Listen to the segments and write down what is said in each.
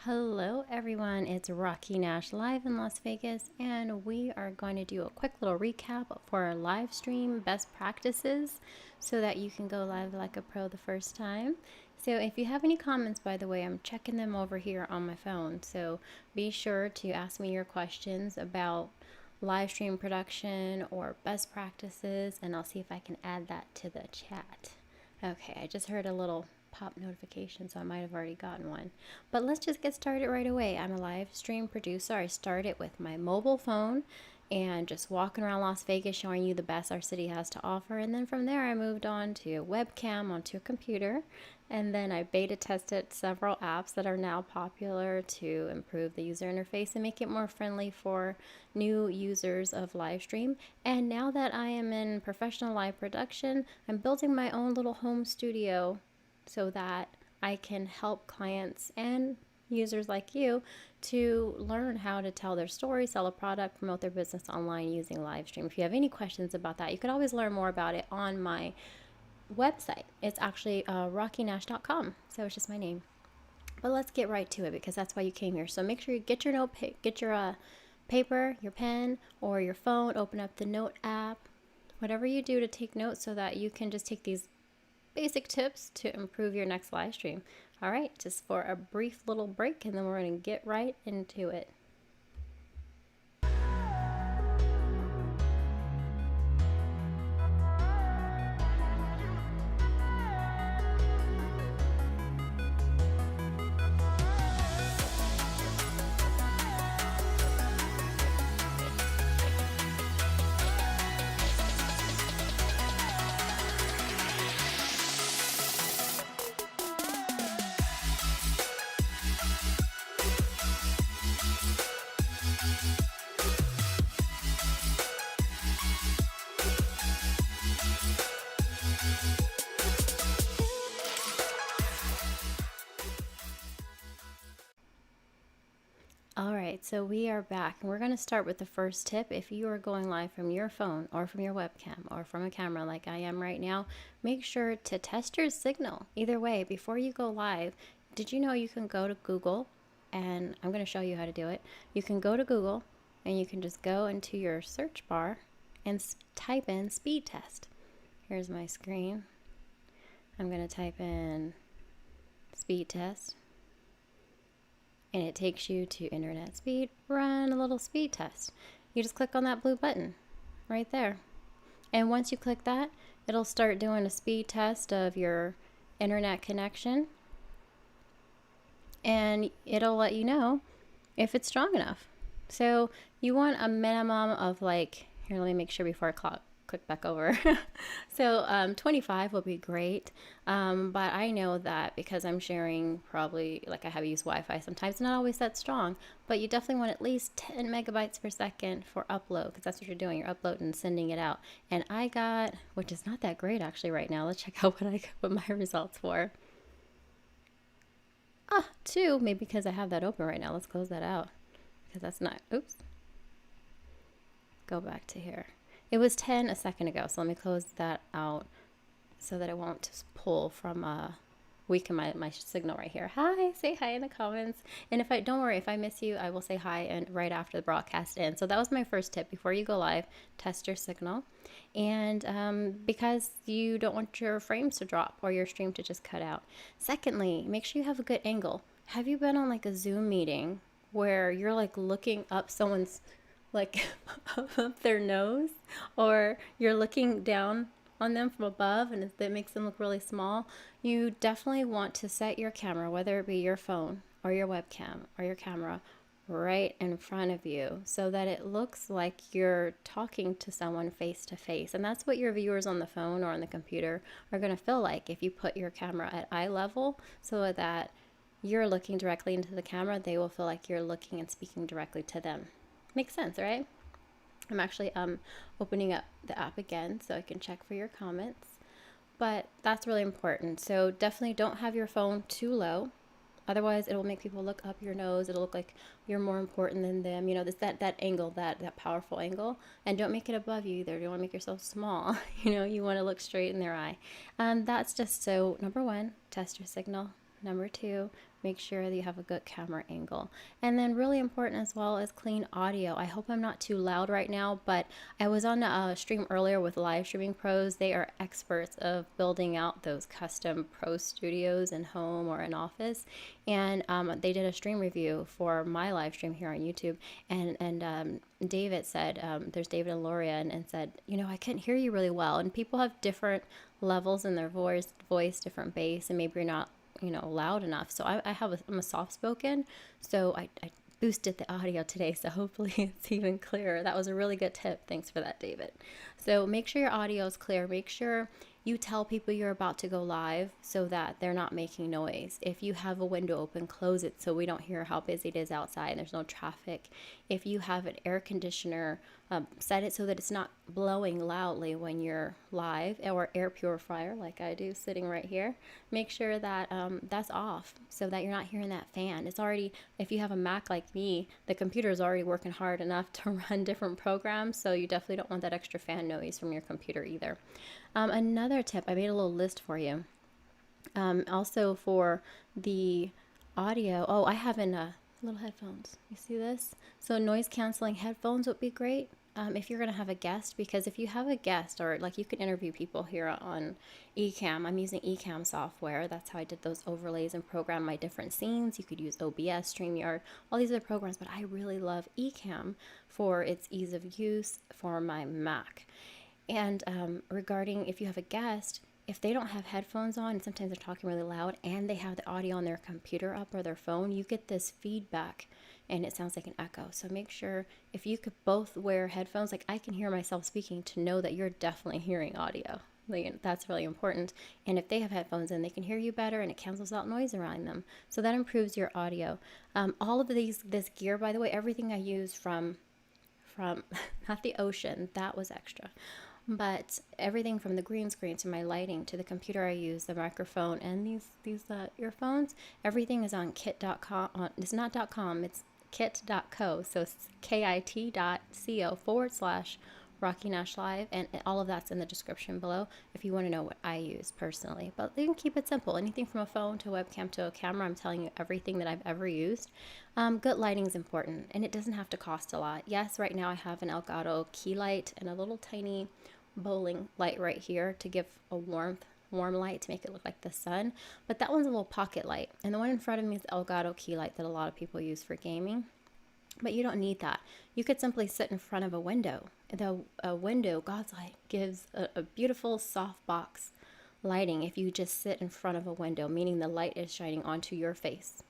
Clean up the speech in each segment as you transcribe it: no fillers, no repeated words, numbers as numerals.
Hello everyone, it's Rocky Nash live in Las Vegas, and we are going to do a quick little recap for our live stream best practices so that you can go live like a pro the first time. So if you have any comments, by the way, I'm checking them over here on my phone, so be sure to ask me your questions about live stream production or best practices, and I'll see if I can add that to the chat. Okay, I just heard a little pop notification, so I might have already gotten one. But let's just get started right away. I'm a live stream producer. I started with my mobile phone and just walking around Las Vegas showing you the best our city has to offer. And then from there, I moved on to a webcam onto a computer. And then I beta tested several apps that are now popular to improve the user interface and make it more friendly for new users of Livestream. And now that I am in professional live production, I'm building my own little home studio so that I can help clients and users like you to learn how to tell their story, sell a product, promote their business online using Livestream. If you have any questions about that, you could always learn more about it on my website. It's actually rockynash.com, so it's just my name. But let's get right to it because that's why you came here. So make sure you get your paper, your pen, or your phone. Open up the note app, whatever you do to take notes so that you can just take these basic tips to improve your next live stream. All right, just for a brief little break, and then we're going to get right into it. All right, so we are back, and we're going to start with the first tip. If you are going live from your phone or from your webcam or from a camera like I am right now, make sure to test your signal. Either way, before you go live, did you know you can go to Google, and I'm going to show you how to do it. You can go to Google, and you can just go into your search bar and type in speed test. Here's my screen. I'm going to type in speed test. And it takes you to internet speed. Run a little speed test. You just click on that blue button right there. And once you click that, it'll start doing a speed test of your internet connection. And it'll let you know if it's strong enough. So you want a minimum of like, here, let me make sure before I click back over. So 25 will be great. But I know that because I'm sharing probably, like I have used Wi-Fi sometimes, not always that strong, but you definitely want at least 10 megabytes per second for upload, because that's what you're doing. You're uploading and sending it out. And I got, which is not that great actually right now. Let's check out what my results were. 2, maybe because I have that open right now. Let's close that out because that's not, oops. Go back to here. It was 10 a second ago, so let me close that out so that it won't just pull from weaken my signal right here. Hi, say hi in the comments. And don't worry, if I miss you, I will say hi and right after the broadcast ends. So that was my first tip. Before you go live, test your signal. And because you don't want your frames to drop or your stream to just cut out. Secondly, make sure you have a good angle. Have you been on like a Zoom meeting where you're like looking up someone's like up their nose, or you're looking down on them from above and that makes them look really small? You definitely want to set your camera, whether it be your phone or your webcam or your camera, right in front of you so that it looks like you're talking to someone face to face. And that's what your viewers on the phone or on the computer are going to feel like if you put your camera at eye level so that you're looking directly into the camera. They will feel like you're looking and speaking directly to them. Makes sense, right? I'm actually opening up the app again so I can check for your comments. But that's really important. So definitely don't have your phone too low. Otherwise, it will make people look up your nose. It'll look like you're more important than them. You know, that angle, that powerful angle. And don't make it above you either. You don't want to make yourself small. You know, you want to look straight in their eye. That's just so, number one, test your signal. Number two, make sure that you have a good camera angle. And then really important as well is clean audio. I hope I'm not too loud right now, but I was on a stream earlier with live streaming pros. They are experts of building out those custom pro studios in home or in office. And they did a stream review for my live stream here on YouTube. And David said, there's David and Loria, and said, you know, I couldn't hear you really well. And people have different levels in their voice, different bass, and maybe you're not, you know, loud enough. So I'm a soft spoken, so I boosted the audio today, so hopefully it's even clearer. That was a really good tip. Thanks for that, David. So make sure your audio is clear. Make sure you tell people you're about to go live so that they're not making noise. If you have a window open, close it so we don't hear how busy it is outside and there's no traffic. If you have an air conditioner, set it so that it's not blowing loudly when you're live, or air purifier like I do sitting right here. Make sure that that's off so that you're not hearing that fan. It's already, if you have a Mac like me, the computer is already working hard enough to run different programs, so you definitely don't want that extra fan noise from your computer either. Another tip, I made a little list for you. Also for the audio, I have in little headphones. You see this? So noise canceling headphones would be great if you're going to have a guest, because if you have a guest, or like you can interview people here on Ecamm. I'm using Ecamm software. That's how I did those overlays and program my different scenes. You could use OBS, StreamYard, all these other programs, but I really love Ecamm for its ease of use for my Mac. And regarding if you have a guest, if they don't have headphones on, and sometimes they're talking really loud, and they have the audio on their computer up or their phone, you get this feedback and it sounds like an echo. So make sure if you could both wear headphones, like I can hear myself speaking, to know that you're definitely hearing audio. Like, that's really important. And if they have headphones in, they can hear you better, and it cancels out noise around them. So that improves your audio. All of this gear, by the way, everything I use from not the ocean, that was extra. But everything from the green screen to my lighting to the computer I use, the microphone, and these earphones, everything is on kit.com. It's not .com, it's kit.co. So it's kit.co/Rocky Nash Live, and all of that's in the description below if you want to know what I use personally. But you can keep it simple. Anything from a phone to a webcam to a camera, I'm telling you everything that I've ever used. Good lighting is important, and it doesn't have to cost a lot. Yes, right now I have an Elgato key light and a little tiny bowling light right here to give a warm light to make it look like the sun, but that one's a little pocket light, and the one in front of me is the Elgato key light that a lot of people use for gaming. But you don't need that. You could simply sit in front of a window. A window, God's light, gives a beautiful soft box lighting if you just sit in front of a window, meaning the light is shining onto your face.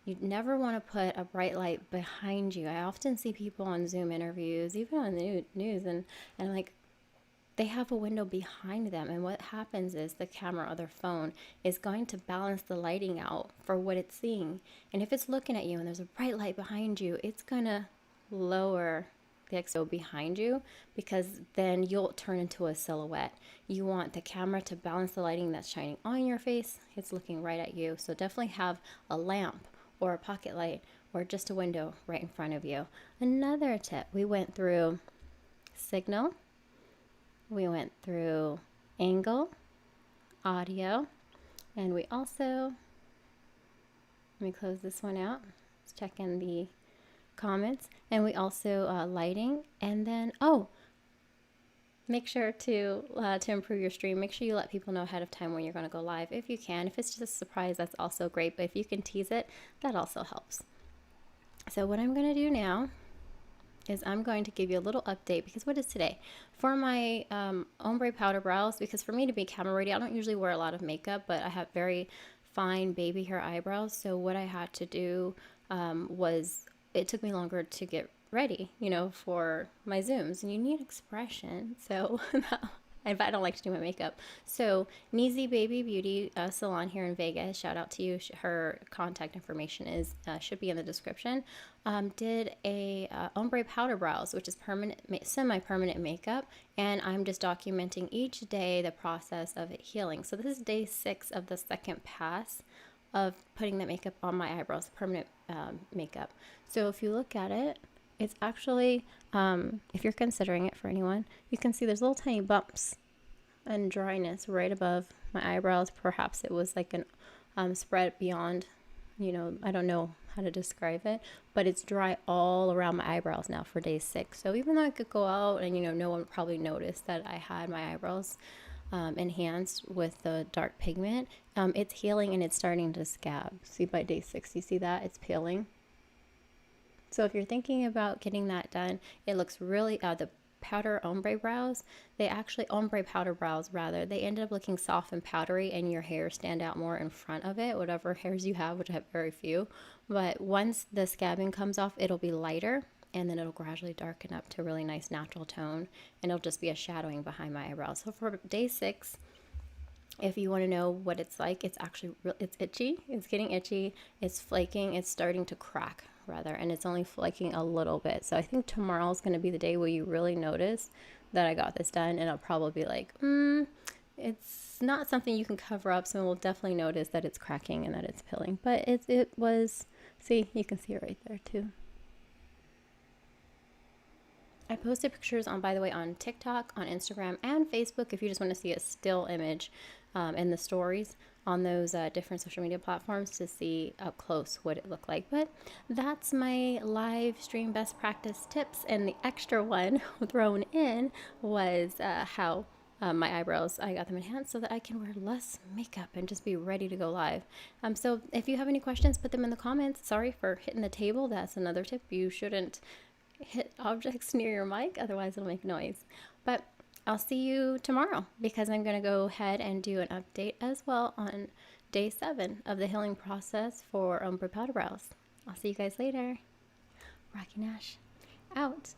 You'd never want to put a bright light behind you. I often see people on Zoom interviews, even on the news, and like, they have a window behind them, and what happens is the camera or their phone is going to balance the lighting out for what it's seeing. And if it's looking at you and there's a bright light behind you, it's going to lower the XO behind you, because then you'll turn into a silhouette. You want the camera to balance the lighting that's shining on your face. It's looking right at you. So definitely have a lamp or a pocket light or just a window right in front of you. Another tip, we went through signal. We went through angle, audio, and we also, let me close this one out. Let's check in the comments. And we also lighting, and then make sure to improve your stream. Make sure you let people know ahead of time when you're going to go live if you can. If it's just a surprise, that's also great. But if you can tease it, that also helps. So what I'm going to do now is I'm going to give you a little update, because what is today? For my ombre powder brows, because for me to be camera ready, I don't usually wear a lot of makeup, but I have very fine baby hair eyebrows. So what I had to do was, it took me longer to get ready, for my Zooms, and you need expression. So I don't like to do my makeup. So Neeziie Baby Beauty Salon here in Vegas, shout out to you. Her contact information should be in the description. Did a ombre powder brows, which is semi-permanent makeup, and I'm just documenting each day the process of it healing. So this is day 6 of the second pass of putting the makeup on my eyebrows, permanent makeup. So if you look at it, it's actually, if you're considering it for anyone, you can see there's little tiny bumps and dryness right above my eyebrows. Perhaps it was like spread beyond, I don't know how to describe it, but it's dry all around my eyebrows now for day 6. So even though I could go out and, no one would probably notice that I had my eyebrows enhanced with the dark pigment, it's healing and it's starting to scab. See, by day 6, you see that? It's peeling. So if you're thinking about getting that done, it looks really, the powder ombre brows, ombre powder brows rather, they ended up looking soft and powdery, and your hairs stand out more in front of it, whatever hairs you have, which I have very few. But once the scabbing comes off, it'll be lighter, and then it'll gradually darken up to a really nice natural tone, and it'll just be a shadowing behind my eyebrows. So for day 6, if you want to know what it's like, it's actually it's itchy. It's getting itchy. It's flaking. It's starting to crack rather, and it's only flaking a little bit. So I think tomorrow is going to be the day where you really notice that I got this done, and I'll probably be like, it's not something you can cover up, so we'll definitely notice that it's cracking and that it's peeling. But it was, see, you can see it right there too. I posted pictures by the way, on TikTok, on Instagram, and Facebook if you just want to see a still image in the stories on those different social media platforms to see up close what it looked like. But that's my live stream best practice tips, and the extra one thrown in was how my eyebrows, I got them enhanced so that I can wear less makeup and just be ready to go live. So if you have any questions, put them in the comments. Sorry for hitting the table. That's another tip. You shouldn't hit objects near your mic, otherwise it'll make noise. But I'll see you tomorrow, because I'm going to go ahead and do an update as well on day 7 of the healing process for ombre powder brows. I'll see you guys later. Rocky Nash out.